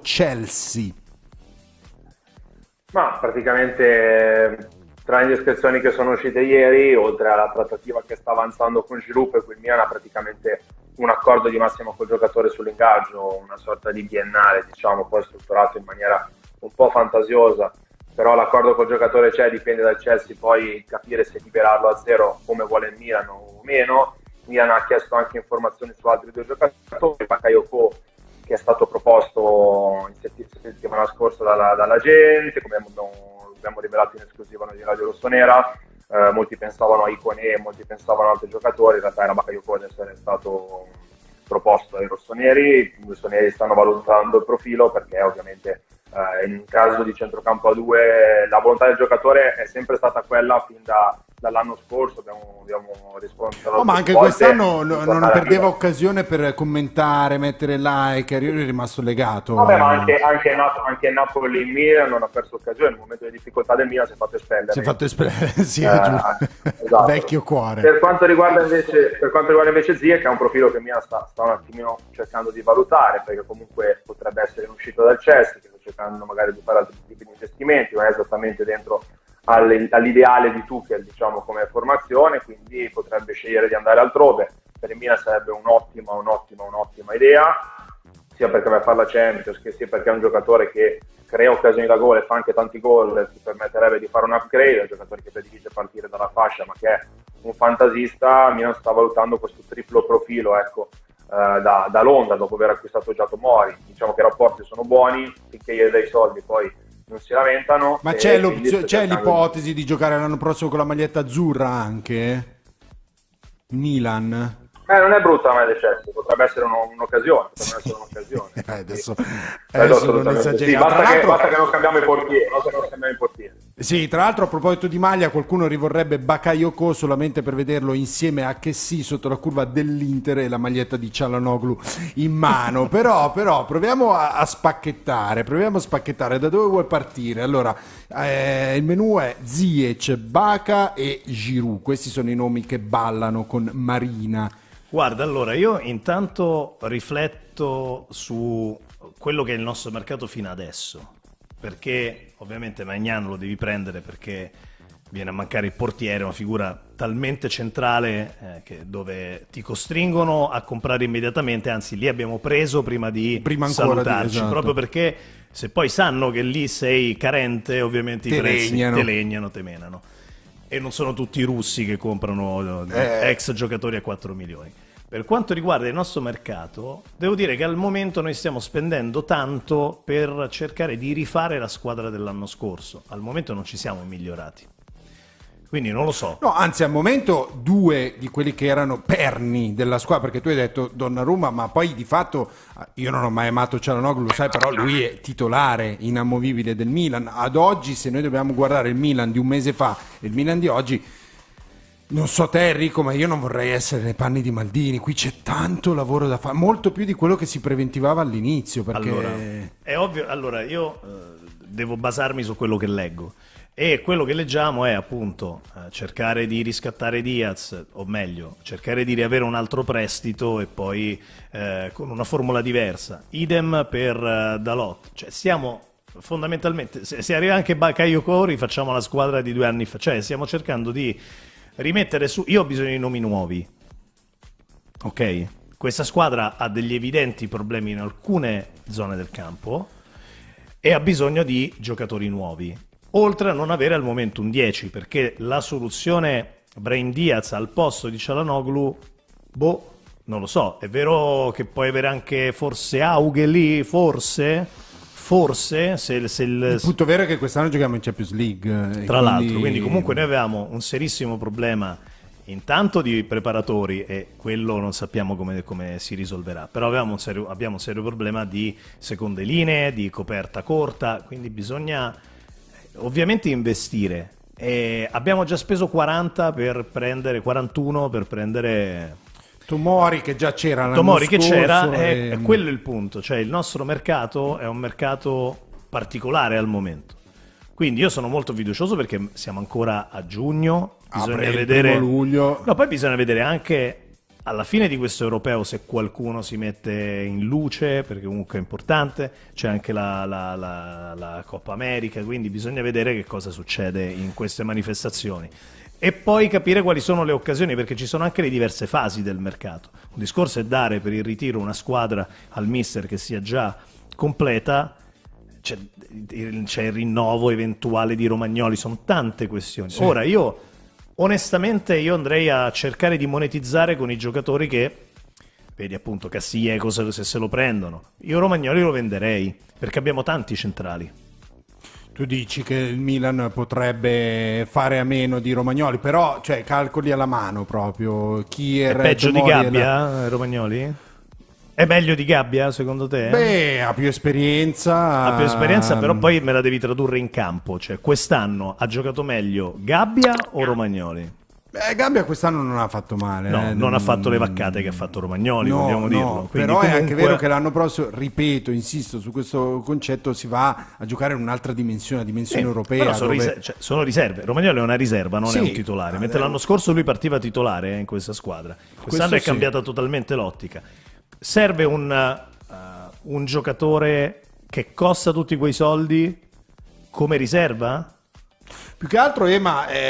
Chelsea? Ma praticamente tra le indiscrezioni che sono uscite ieri, oltre alla trattativa che sta avanzando con Giroud, per cui il Milan ha praticamente un accordo di massimo col giocatore sull'ingaggio, una sorta di biennale, diciamo, poi strutturato in maniera un po' fantasiosa, però l'accordo col giocatore c'è, dipende dal Chelsea poi capire se liberarlo a zero come vuole il Milan o meno. Milan ha chiesto anche informazioni su altri due giocatori, Bakayoko, che è stato proposto in settimana scorsa dalla gente, come abbiamo rivelato in esclusiva noi di Radio Rossonera. Molti pensavano a Ikoné, molti pensavano a altri giocatori, in realtà era Bakayoko ad essere stato proposto ai rossoneri. I rossoneri stanno valutando il profilo perché ovviamente in caso di centrocampo a due la volontà del giocatore è sempre stata quella fin dall'anno scorso. Abbiamo risposto ma anche quest'anno non perdeva occasione per commentare, mettere like, io ero rimasto legato. Vabbè, ma anche Napoli in Milan non ha perso occasione. Nel momento di difficoltà del Milan si è fatto espellere. Sì, è giusto. Esatto. Vecchio cuore. Per quanto riguarda invece Ziyech, che è un profilo che Milan sta un attimino cercando di valutare, perché comunque potrebbe essere in uscita dal Chelsea, che sta cercando magari di fare altri tipi di investimenti, non è esattamente dentro all'ideale di Tuchel, diciamo, come formazione, quindi potrebbe scegliere di andare altrove. Per il Milan sarebbe un'ottima idea, sia perché va a fare la Champions, che sia perché è un giocatore che crea occasioni da gol e fa anche tanti gol, ti permetterebbe di fare un upgrade. È un giocatore che predilige partire dalla fascia, ma che è un fantasista. Milan sta valutando questo triplo profilo, ecco, da Londra, dopo aver acquistato già Tomori. Diciamo che i rapporti sono buoni, finché gli dai soldi poi non si lamentano. Ma c'è l'ipotesi di giocare l'anno prossimo con la maglietta azzurra anche? Milan? Non è brutta la del Chelsea, potrebbe essere un'occasione. Adesso non esageriamo. Sì, basta che non cambiamo i portieri. Sì, tra l'altro a proposito di maglia, qualcuno rivorrebbe Bakayoko solamente per vederlo insieme a Kessie sotto la curva dell'Inter e la maglietta di Çalhanoğlu in mano. però proviamo a spacchettare, da dove vuoi partire? Allora, il menù è Ziyech, Baka e Giroud, questi sono i nomi che ballano con Marina. Guarda, allora io intanto rifletto su quello che è il nostro mercato fino adesso, perché ovviamente Maignan lo devi prendere perché viene a mancare il portiere, una figura talmente centrale dove ti costringono a comprare immediatamente, anzi lì abbiamo preso prima salutarci, esatto. Proprio perché se poi sanno che lì sei carente, ovviamente i prezzi te legnano, te menano. E non sono tutti i russi che comprano ex giocatori a 4 milioni. Per quanto riguarda il nostro mercato, devo dire che al momento noi stiamo spendendo tanto per cercare di rifare la squadra dell'anno scorso. Al momento non ci siamo migliorati. Quindi non lo so. No, anzi al momento due di quelli che erano perni della squadra, perché tu hai detto Donnarumma, ma poi di fatto io non ho mai amato Çalhanoğlu, lo sai, però lui è titolare inamovibile del Milan. Ad oggi, se noi dobbiamo guardare il Milan di un mese fa e il Milan di oggi, non so te Enrico, ma io non vorrei essere nei panni di Maldini. Qui c'è tanto lavoro da fare, molto più di quello che si preventivava all'inizio, perché allora, è ovvio, allora io devo basarmi su quello che leggo. E quello che leggiamo è appunto cercare di riscattare Diaz, o meglio, cercare di riavere un altro prestito e poi con una formula diversa. Idem per Dalot. Cioè stiamo fondamentalmente, se arriva anche Bakayoko, rifacciamo la squadra di 2 anni fa. Cioè stiamo cercando di rimettere su... Io ho bisogno di nomi nuovi. Ok? Questa squadra ha degli evidenti problemi in alcune zone del campo e ha bisogno di giocatori nuovi. Oltre a non avere al momento un 10, perché la soluzione Brahim Diaz al posto di Çalhanoğlu, non lo so. È vero che puoi avere anche forse Aughe lì, forse se il punto vero è che quest'anno giochiamo in Champions League. Tra l'altro, quindi comunque noi avevamo un serissimo problema intanto di preparatori e quello non sappiamo come si risolverà, però abbiamo un serio problema di seconde linee, di coperta corta, quindi bisogna ovviamente investire. E abbiamo già speso 41 per prendere Tomori, che già c'era l'anno Tomori scorso, che c'era, è quello il punto. Cioè il nostro mercato è un mercato particolare al momento, quindi io sono molto fiducioso perché siamo ancora a giugno, bisogna vedere luglio. No, poi bisogna vedere anche alla fine di questo europeo, se qualcuno si mette in luce, perché comunque è importante, c'è anche la Coppa America, quindi bisogna vedere che cosa succede in queste manifestazioni. E poi capire quali sono le occasioni, perché ci sono anche le diverse fasi del mercato. Un discorso è dare per il ritiro una squadra al mister che sia già completa, c'è il rinnovo eventuale di Romagnoli, sono tante questioni. Sì. Ora onestamente andrei a cercare di monetizzare con i giocatori che, vedi appunto Cassieco se se lo prendono, io Romagnoli lo venderei perché abbiamo tanti centrali. Tu dici che il Milan potrebbe fare a meno di Romagnoli, però cioè, calcoli alla mano proprio. È peggio di Gabbia, Romagnoli? È meglio di Gabbia, secondo te? Beh, ha più esperienza. Ha più esperienza, però poi me la devi tradurre in campo. Cioè, quest'anno ha giocato meglio Gabbia o Romagnoli? Gabbia quest'anno non ha fatto male. No, non ha fatto le vaccate che ha fatto Romagnoli, vogliamo dirlo. Quindi però comunque... è anche vero che l'anno prossimo, ripeto, insisto su questo concetto, si va a giocare in un'altra dimensione, una dimensione europea. Però sono riserve. Romagnoli è una riserva, non è un titolare. Mentre l'anno scorso lui partiva titolare in questa squadra. Quest'anno è cambiata totalmente l'ottica. Serve un giocatore che costa tutti quei soldi come riserva? Più che altro,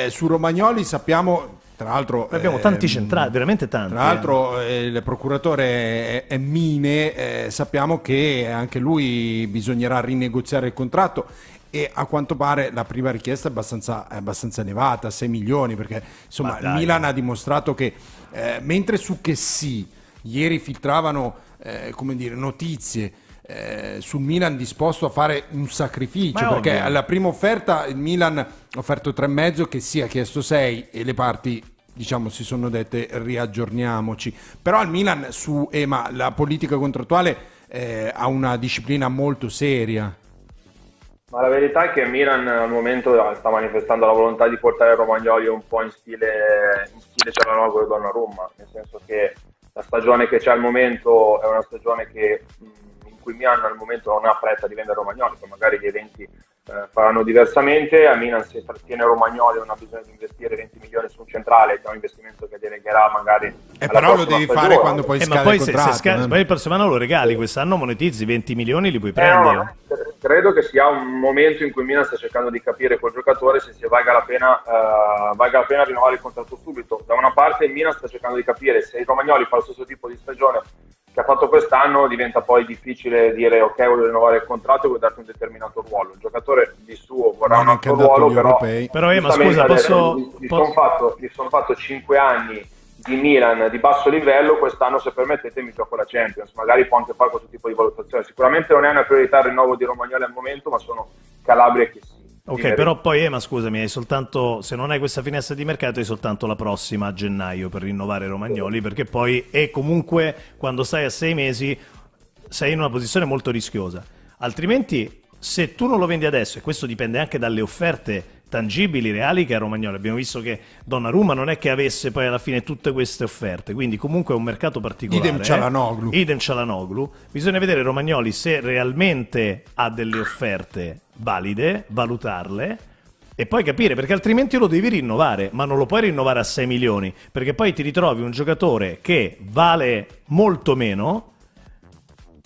su Romagnoli sappiamo, tra l'altro... Abbiamo tanti centrali, veramente tanti. Tra l'altro il procuratore è Mine, sappiamo che anche lui bisognerà rinegoziare il contratto e a quanto pare la prima richiesta è abbastanza elevata, 6 milioni, perché insomma il Milan ha dimostrato che mentre su Chessy ieri filtravano notizie sul Milan disposto a fare un sacrificio, perché alla prima offerta il Milan ha offerto 3,5, che si ha chiesto 6 e le parti diciamo si sono dette riaggiorniamoci, però il Milan su la politica contrattuale ha una disciplina molto seria. Ma la verità è che il Milan al momento sta manifestando la volontà di portare Romagnoli un po' in stile Cialanoglu e Donnarumma, nel senso che la stagione che c'è al momento è una stagione in cui Milan al momento non ha fretta di vendere Romagnoli, poi magari gli eventi faranno diversamente. A Milan, se trattiene Romagnoli, non ha bisogno di investire 20 milioni su un centrale, che è un investimento che delegherà magari però lo devi fare quando poi scade il contratto. Poi il prossimo anno lo regali, quest'anno monetizzi 20 milioni, li puoi prendere. Credo che sia un momento in cui Milan sta cercando di capire col giocatore se valga la pena rinnovare il contratto subito. Da una parte il Milan sta cercando di capire se il Romagnoli fa lo stesso tipo di stagione che ha fatto quest'anno, diventa poi difficile dire ok, voglio rinnovare il contratto e vuoi darti un determinato ruolo. Il giocatore di suo vorrà un altro ruolo, però ma scusa, mi sono fatto 5 anni di Milan di basso livello, quest'anno se permettete mi gioco la Champions, magari può anche fare questo tipo di valutazione. Sicuramente non è una priorità il rinnovo di Romagnoli al momento, ma sono Calabria che sì. Ok, però poi scusami, hai soltanto, se non hai questa finestra di mercato, hai soltanto la prossima a gennaio per rinnovare Romagnoli, perché poi comunque quando stai a 6 mesi sei in una posizione molto rischiosa. Altrimenti, se tu non lo vendi adesso, e questo dipende anche dalle offerte tangibili, reali che ha Romagnoli, abbiamo visto che Donnarumma non è che avesse poi alla fine tutte queste offerte, quindi comunque è un mercato particolare. Idem Cialanoglu. Bisogna vedere Romagnoli se realmente ha delle offerte valide, valutarle e poi capire, perché altrimenti lo devi rinnovare, ma non lo puoi rinnovare a 6 milioni, perché poi ti ritrovi un giocatore che vale molto meno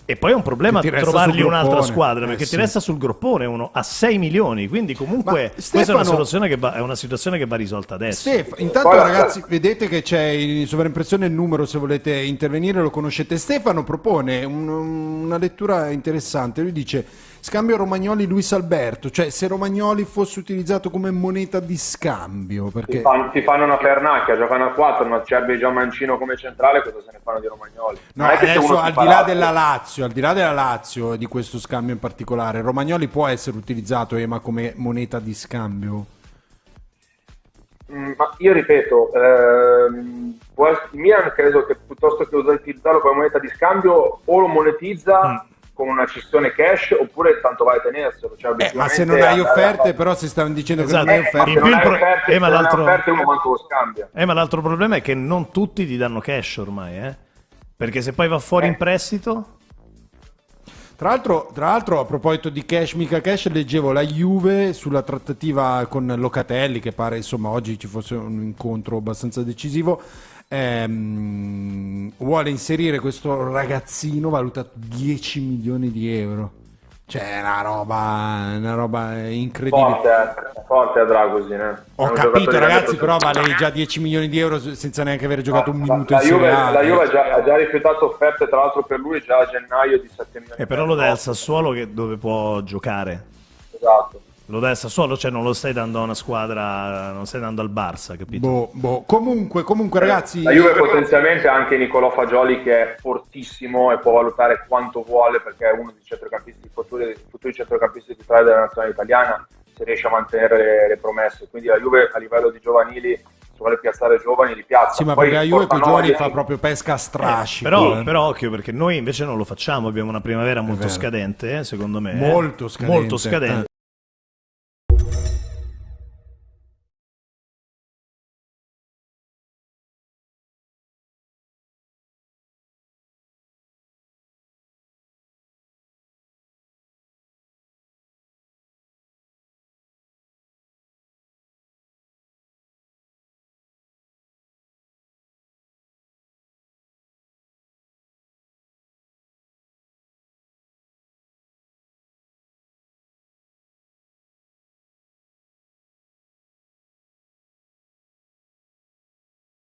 e poi è un problema trovargli un'altra squadra, perché ti resta sul groppone uno a 6 milioni, quindi comunque questa è una situazione che va risolta adesso. Intanto ragazzi, vedete che c'è in sovraimpressione il numero, se volete intervenire lo conoscete. Stefano propone una lettura interessante, lui dice: scambio Romagnoli Luis Alberto, cioè se Romagnoli fosse utilizzato come moneta di scambio, perché ti fanno una pernacchia, giocano a 4, ma c'è già Mancino come centrale, cosa se ne fanno di Romagnoli? No, adesso al di là della Lazio, di questo scambio in particolare, Romagnoli può essere utilizzato come moneta di scambio? Ma io ripeto, Milan credo che piuttosto che utilizzarlo come moneta di scambio o lo monetizza con una cessione cash, oppure tanto vale tenerselo. Ma se non hai offerte, però si stanno dicendo che non hai offerte. Ma uno manco lo scambia. Ma l'altro problema è che non tutti ti danno cash ormai, perché se poi va fuori in prestito. Tra l'altro, a proposito di cash, mica cash, leggevo la Juve sulla trattativa con Locatelli, che pare insomma oggi ci fosse un incontro abbastanza decisivo. vuole inserire questo ragazzino valutato 10 milioni di euro. Cioè, una roba incredibile. Forte a Dragosin. Ho capito, ragazzi, però vale già 10 milioni di euro senza neanche aver giocato un minuto in Serie A. La Juve ha già rifiutato offerte, tra l'altro, per lui già a gennaio di 7 milioni. Però lo dai al Sassuolo dove può giocare. Esatto. Lo dai al Sassuolo, cioè non lo stai dando a una squadra, non stai dando al Barça, capito? Comunque, ragazzi, la Juve potenzialmente ha anche Nicolò Fagioli, che è fortissimo e può valutare quanto vuole, perché è uno dei centrocampisti futuri centrocampisti titolari della nazionale italiana, se riesce a mantenere le promesse. Quindi la Juve a livello di giovanili, se vuole piazzare giovani, li piazza. Sì, ma poi perché la Juve con i giovani fa proprio pesca a strascico. Però occhio, perché noi invece non lo facciamo, abbiamo una primavera molto scadente, secondo me. Molto scadente.